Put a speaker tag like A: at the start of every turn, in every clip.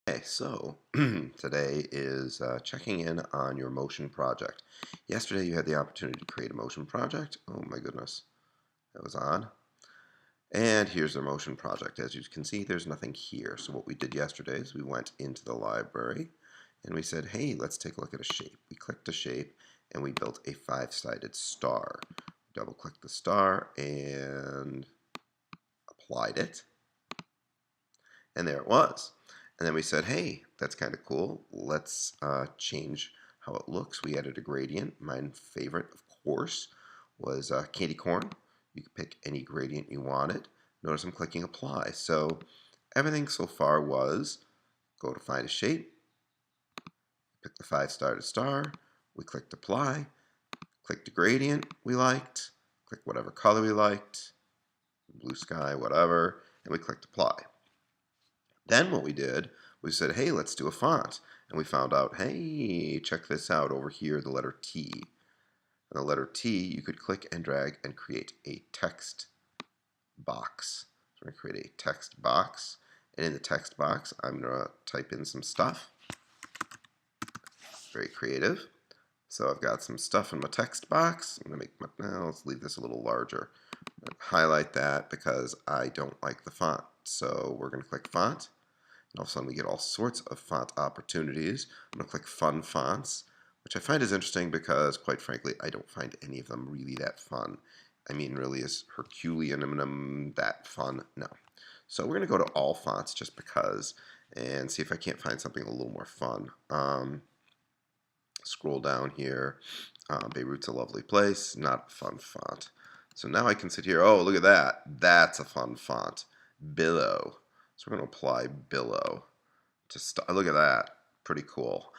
A: Okay, so today is checking in on your motion project. Yesterday you had the opportunity to create a motion project. Oh my goodness, that was odd. And here's the motion project. As you can see, there's nothing here. So what we did yesterday is we went into the library and we said, hey, let's take a look at a shape. We clicked a shape and we built a five-sided star. Double-clicked the star and applied it. And there it was. And then we said, hey, that's kind of cool. Let's change how it looks. We added a gradient. My favorite, of course, was candy corn. You could pick any gradient you wanted. Notice I'm clicking apply. So everything so far was go to find a shape, pick the five-star to star. We clicked apply, clicked the gradient we liked, click whatever color we liked, blue sky, whatever, and we clicked apply. Then what we did, we said, hey, let's do a font. And we found out, hey, check this out over here, the letter T. And the letter T, you could click and drag and create a text box. So we're going to create a text box. And in the text box, I'm going to type in some stuff. Very creative. So I've got some stuff in my text box. I'm going to make now let's leave this a little larger. Highlight that because I don't like the font. So we're going to click font. And all of a sudden we get all sorts of font opportunities. I'm going to click Fun Fonts, which I find is interesting because, quite frankly, I don't find any of them really that fun. I mean, really, is Herculean that fun? No. So we're going to go to all fonts just because and see if I can't find something a little more fun. Scroll down here. Beirut's a lovely place. Not a fun font. So now I can sit here. Oh, look at that. That's a fun font. Billow. So we're going to apply Billow. Look at that. Pretty cool.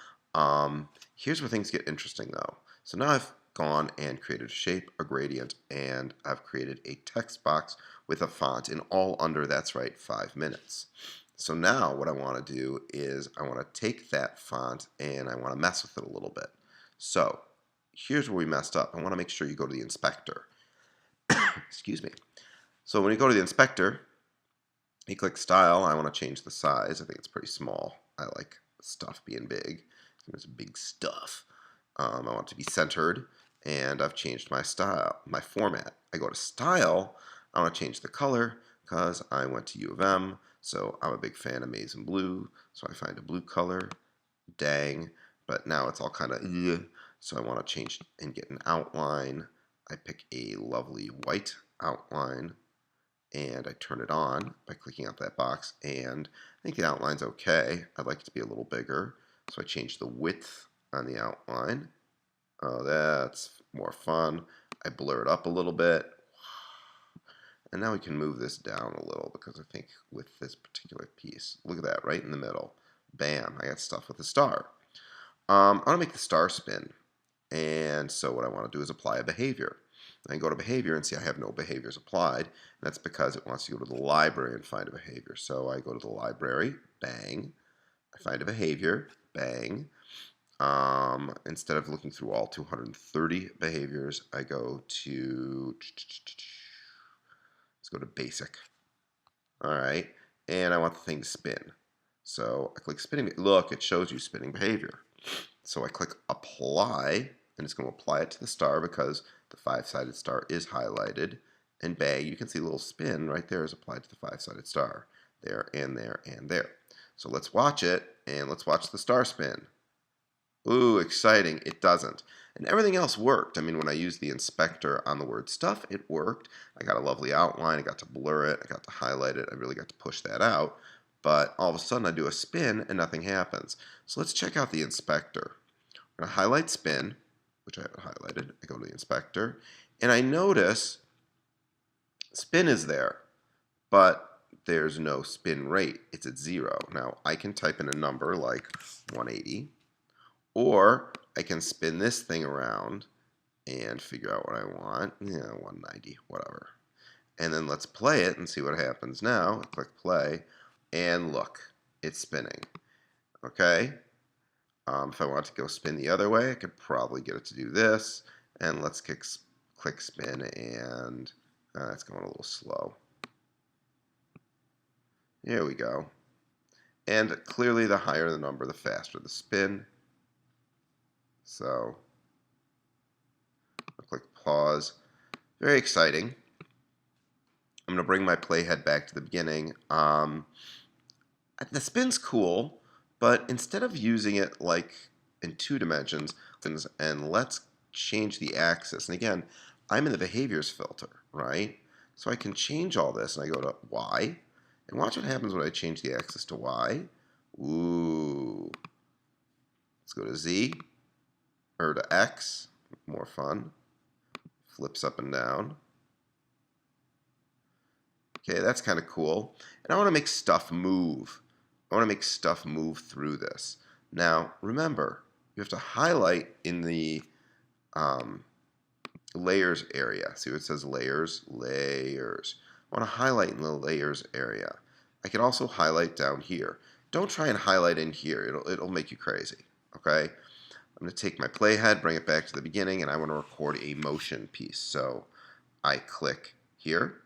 A: Here's where things get interesting, though. So now I've gone and created a shape, a gradient, and I've created a text box with a font in all under, that's right, 5 minutes. So now what I want to do is I want to take that font and I want to mess with it a little bit. So here's where we messed up. I want to make sure you go to the inspector. Excuse me. So when you go to the inspector, you click style. I want to change the size. I think it's pretty small. I like stuff being big. There's big stuff. I want it to be centered, and I've changed my style, my format. I go to style. I want to change the color because I went to U of M, so I'm a big fan of maize and blue. So I find a blue color. Dang, but now it's all kind of so I want to change and get an outline. I pick a lovely white outline and I turn it on by clicking out that box, and I think the outline's okay. I'd like it to be a little bigger, so I change the width on the outline. Oh, that's more fun. I blur it up a little bit, and now we can move this down a little because I think with this particular piece, look at that, right in the middle. Bam, I got stuff with a star. I want to make the star spin, and so what I want to do is apply a behavior. I go to behavior and see I have no behaviors applied. And that's because it wants to go to the library and find a behavior. So I go to the library, bang. I find a behavior, bang. Instead of looking through all 230 behaviors, I go to, let's go to basic. All right, and I want the thing to spin. So I click spinning. Look, it shows you spinning behavior. So I click apply, and it's going to apply it to the star because the five-sided star is highlighted. And bang, you can see a little spin right there is applied to the five-sided star. There and there and there. So let's watch it, and let's watch the star spin. Ooh, exciting. It doesn't. And everything else worked. I mean, when I used the inspector on the word stuff, it worked. I got a lovely outline. I got to blur it. I got to highlight it. I really got to push that out. But all of a sudden, I do a spin, and nothing happens. So let's check out the inspector. I'm going to highlight spin, which I haven't highlighted. I go to the inspector, and I notice spin is there, but there's no spin rate. It's at 0. Now, I can type in a number like 180. Or I can spin this thing around and figure out what I want. Yeah, 190, whatever. And then let's play it and see what happens now. Click play, and look, it's spinning. Okay? If I want to go spin the other way, I could probably get it to do this. And let's click spin, and it's going a little slow. Here we go. And clearly the higher the number, the faster the spin. So I'll click pause. Very exciting. I'm going to bring my playhead back to the beginning. The spin's cool, but instead of using it like in 2 dimensions, and let's change the axis. And again, I'm in the behaviors filter, right? So I can change all this, and I go to Y, and watch what happens when I change the axis to Y. Ooh. Let's go to Z, or to X, more fun. Flips up and down. Okay, that's kind of cool. And I want to make stuff move. I want to make stuff move through this. Now, remember, you have to highlight in the layers area. See what it says layers? Layers. I want to highlight in the layers area. I can also highlight down here. Don't try and highlight in here. It'll make you crazy. Okay? I'm going to take my playhead, bring it back to the beginning, and I want to record a motion piece. So I click here.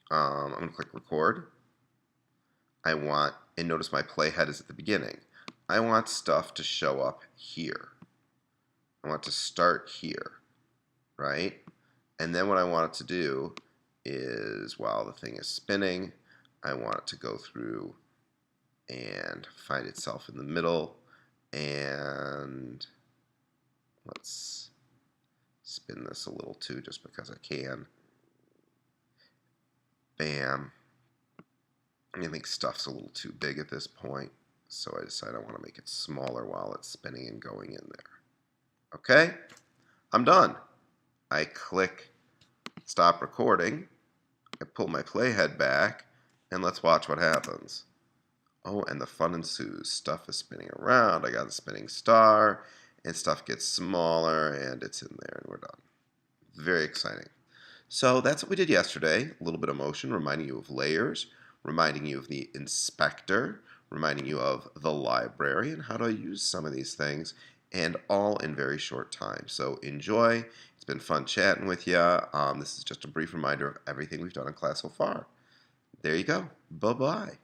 A: I'm going to click record. I want, and notice my playhead is at the beginning. I want stuff to show up here. I want to start here, right? And then what I want it to do is, while the thing is spinning, I want it to go through and find itself in the middle. And let's spin this a little too, just because I can. Bam. I think stuff's a little too big at this point, so I decide I want to make it smaller while it's spinning and going in there. Okay, I'm done. I click stop recording. I pull my playhead back, and let's watch what happens. Oh, and the fun ensues. Stuff is spinning around. I got a spinning star, and stuff gets smaller, and it's in there, and we're done. Very exciting. So that's what we did yesterday. A little bit of motion, reminding you of layers, reminding you of the inspector, reminding you of the library, and how to use some of these things, and all in very short time. So enjoy. It's been fun chatting with you. This is just a brief reminder of everything we've done in class so far. There you go. Bye-bye.